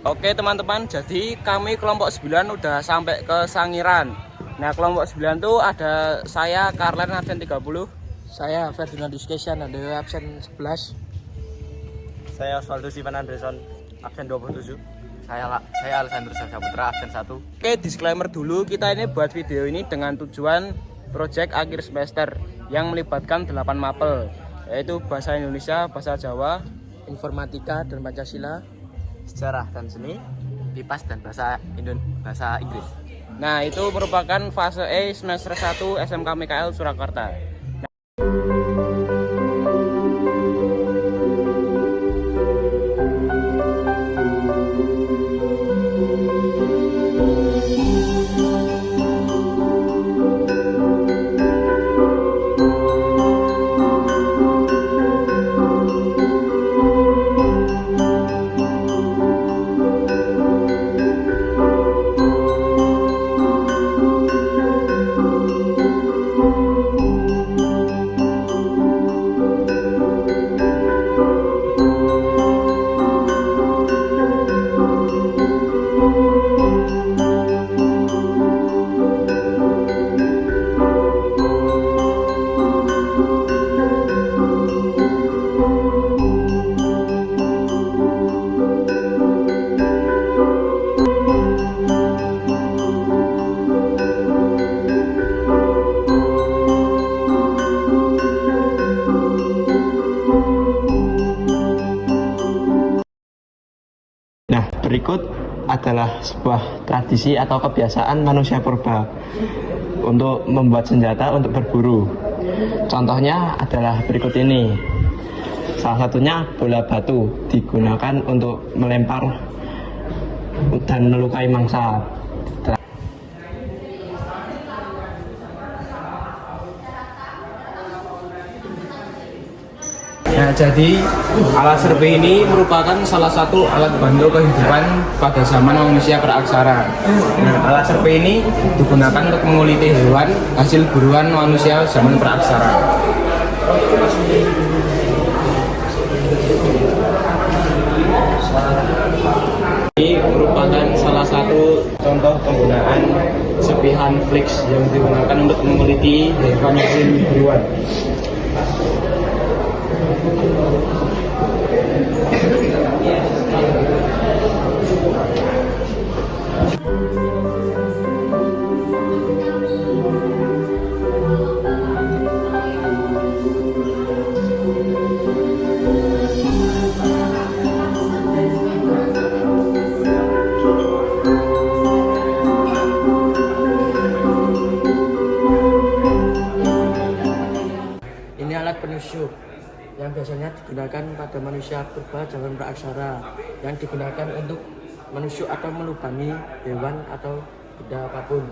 Oke teman-teman, jadi kami kelompok 9 udah sampai ke Sangiran. Nah kelompok 9 tuh ada saya Karlen absen 30, Saya Ferdinand Education ada absen 11. Saya Osvaldo Sivan Anderson absen 27. Saya Alessandro Saputra absen 1. Oke, disclaimer dulu, kita ini buat video ini dengan tujuan project akhir semester yang melibatkan 8 mapel, yaitu bahasa Indonesia, bahasa Jawa, Informatika dan Pancasila. Sejarah dan seni, IPAS dan bahasa Inggris. Nah itu merupakan fase E semester 1 SMK Mikael Surakarta. Nah, berikut adalah sebuah tradisi atau kebiasaan manusia purba untuk membuat senjata untuk berburu. Contohnya adalah berikut ini. Salah satunya bola batu digunakan untuk melempar dan melukai mangsa. Nah, jadi alat serpi ini merupakan salah satu alat bantu kehidupan pada zaman manusia praaksara. Nah, alat serpi ini digunakan untuk menguliti hewan hasil buruan manusia zaman praaksara. Ini merupakan salah satu contoh penggunaan serpihan flix yang digunakan untuk menguliti hewan hasil buruan. Ini alat penusuk yang biasanya digunakan pada manusia purba zaman praaksara, yang digunakan untuk menusuk atau melubangi hewan atau benda apapun.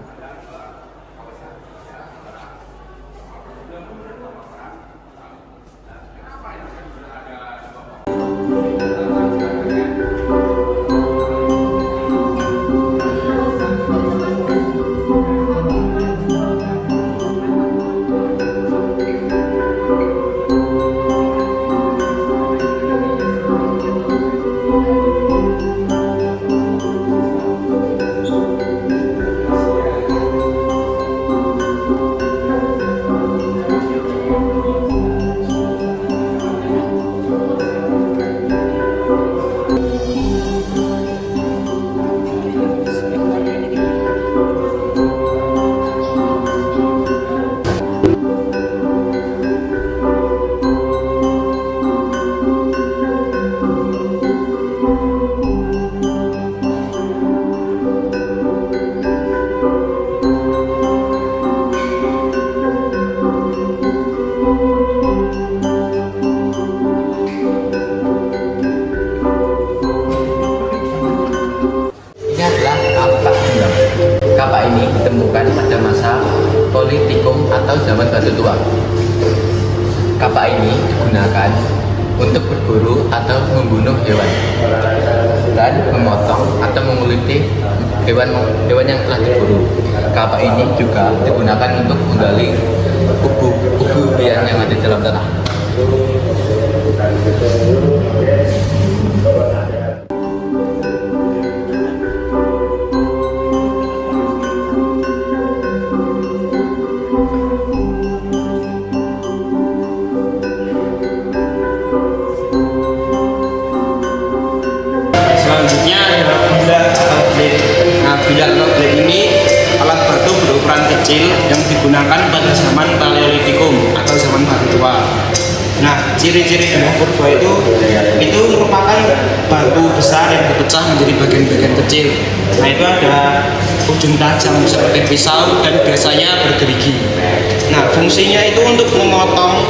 Kapak ini ditemukan pada masa Politikum atau zaman Batu Tua. Kapak ini digunakan untuk berburu atau membunuh hewan dan memotong atau menguliti hewan yang telah diburu. Kapak ini juga digunakan untuk menggali ubi-ubian yang ada di dalam tanah. kecil yang digunakan pada zaman Paleolitikum atau zaman batu tua. Nah, ciri-ciri gembok purba itu merupakan batu besar yang dipecah menjadi bagian-bagian kecil. Nah, itu ada ujung tajam seperti pisau dan biasanya bergerigi. Nah, fungsinya itu untuk memotong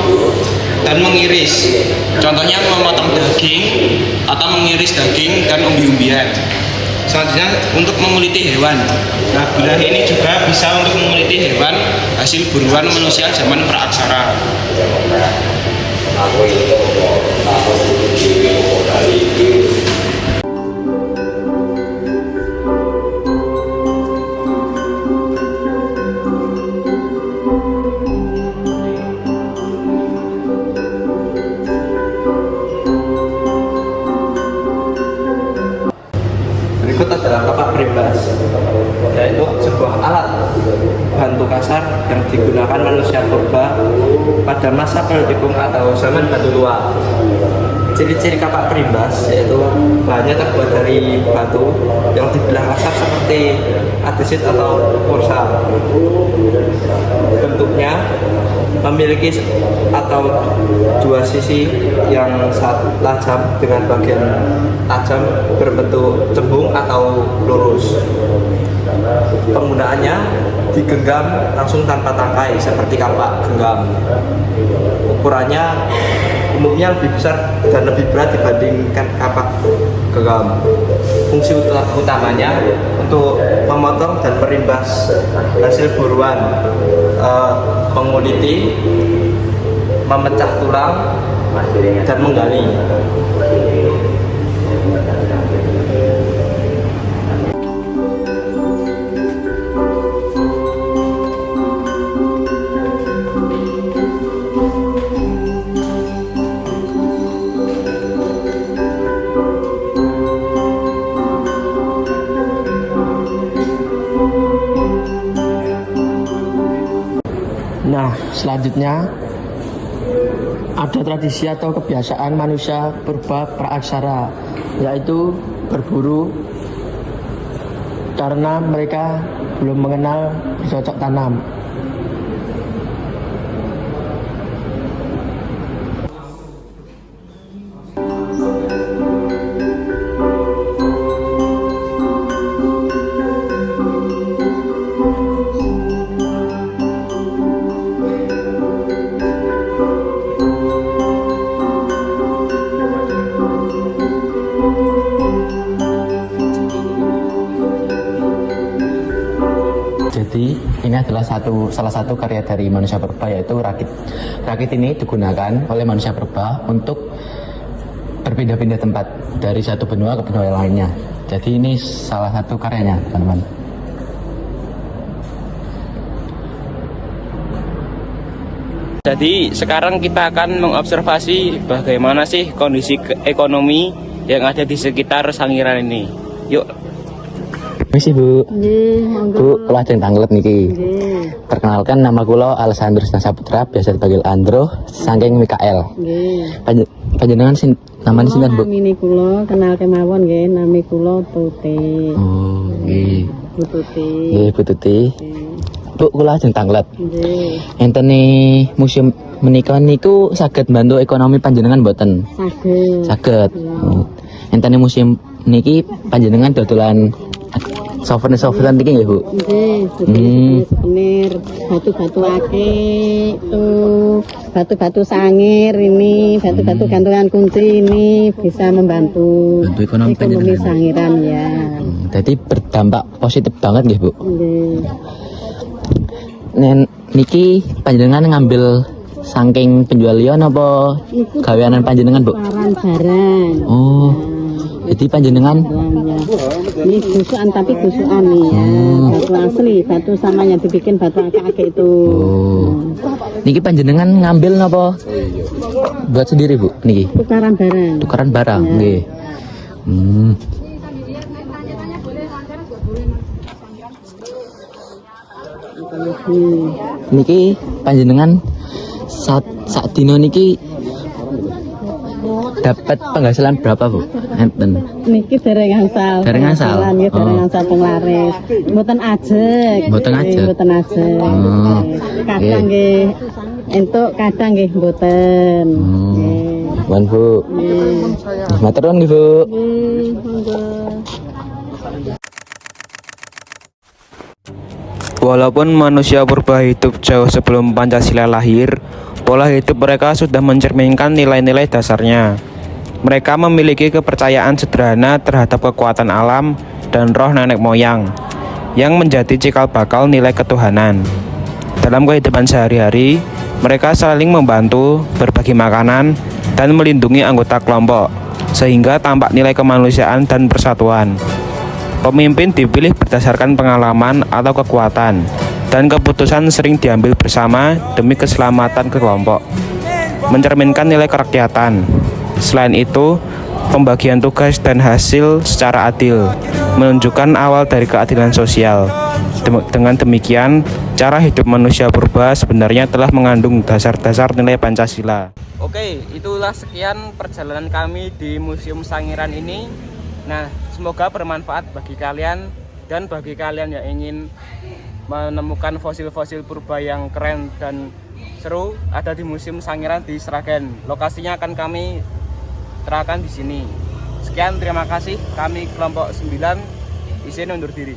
dan mengiris. Contohnya memotong daging atau mengiris daging dan umbi-umbian. Selanjutnya untuk menguliti hewan. Nah, bilah ini juga bisa untuk menguliti hewan hasil buruan manusia zaman praaksara. Berikut adalah kapak perimbas, yaitu sebuah alat bantu kasar yang digunakan manusia purba pada masa Paleolitikum atau zaman batu tua. Ciri-ciri kapak perimbas yaitu bahannya terbuat dari batu yang dibelah kasar seperti andesit atau porsa. Bentuknya memiliki atau dua sisi yang tajam dengan bagian tajam berbentuk cembung atau lurus. Penggunaannya digenggam langsung tanpa tangkai seperti kapak genggam. Ukurannya umumnya lebih besar dan lebih berat dibandingkan kapak genggam. Fungsi utamanya untuk memotong dan merimbas hasil buruan, menguliti, memecah tulang, dan menggali. Nah, selanjutnya ada tradisi atau kebiasaan manusia purba praaksara, yaitu berburu karena mereka belum mengenal bercocok tanam. Jadi ini adalah salah satu karya dari manusia purba, yaitu rakit. Rakit ini digunakan oleh manusia purba untuk berpindah-pindah tempat dari satu benua ke benua lainnya. Jadi ini salah satu karyanya, teman-teman. Jadi sekarang kita akan mengobservasi bagaimana sih kondisi ekonomi yang ada di sekitar Sangiran ini. Yuk. Misi Bu. Nggih, Bu, kula ajeng tanglet niki. nggih. Perkenalkan, nama kula Alessandro Saputra, biasa dipanggil Andro, saking Mikael. Nggih. Panjenengan namanya sinten Bu? Namine kula kenal kemawon nggih, nami kula Tuti. Oh, nggih. Bu Tuti. Nggih, Bu Tuti. Bu, kula ajeng tanglet. Nggih. Enten museum menika niku saged bantu ekonomi panjenengan mboten? Saged. Saged. Ya. Enten museum niki panjenengan dodolan souvenir niki nggih, Bu? Nggih, souvenir batu-batu akeh tuh, batu-batu sangir ini, batu-batu gantungan kunci ini bisa membantu Bantu ekonomi panjenengan. Sangiran ya. Jadi berdampak positif banget nggih, Bu. Nggih. Niki panjenengan ngambil saking penjual liya napa Iku gaweanan panjenengan, Bu? paran barang. Oh. Jadi panjenengan Ya. Ini busukan tapi busukan nih ya, batu asli, batu sama yang dibikin batu akik-akik itu. Oh. Niki panjenengan ngambil napa buat sendiri, Bu? Niki Tukaran barang. tukaran barang nggih. Niki panjenengan saat dino niki dapat penghasilan berapa, Bu? enten. Niki dereng angsal. Dereng angsal? Nggih dereng Oh. angsal penglaris. Mboten ajeg. Mboten ajeg? Mboten ajeg. Oh. Kadang nggih entuk, kadang nggih mboten. Nggih. Wan Bu. Nggih. Matur nuwun Bu. Nggih, monggo. Walaupun manusia purba hidup jauh sebelum Pancasila lahir, pola hidup mereka sudah mencerminkan nilai-nilai dasarnya. Mereka memiliki kepercayaan sederhana terhadap kekuatan alam dan roh nenek moyang, yang menjadi cikal bakal nilai ketuhanan. Dalam kehidupan sehari-hari, mereka saling membantu, berbagi makanan, dan melindungi anggota kelompok, sehingga tampak nilai kemanusiaan dan persatuan. Pemimpin dipilih berdasarkan pengalaman atau kekuatan, dan keputusan sering diambil bersama demi keselamatan kelompok, mencerminkan nilai kerakyatan. Selain itu, pembagian tugas dan hasil secara adil menunjukkan awal dari keadilan sosial. Dengan demikian, cara hidup manusia purba sebenarnya telah mengandung dasar-dasar nilai Pancasila. Oke, itulah sekian perjalanan kami di Museum Sangiran ini. Nah, semoga bermanfaat bagi kalian dan bagi kalian yang ingin menemukan fosil-fosil purba yang keren dan seru, ada di Museum Sangiran di Sragen. Lokasinya akan kami terangkan di sini. Sekian, terima kasih. Kami kelompok 9 izin undur diri.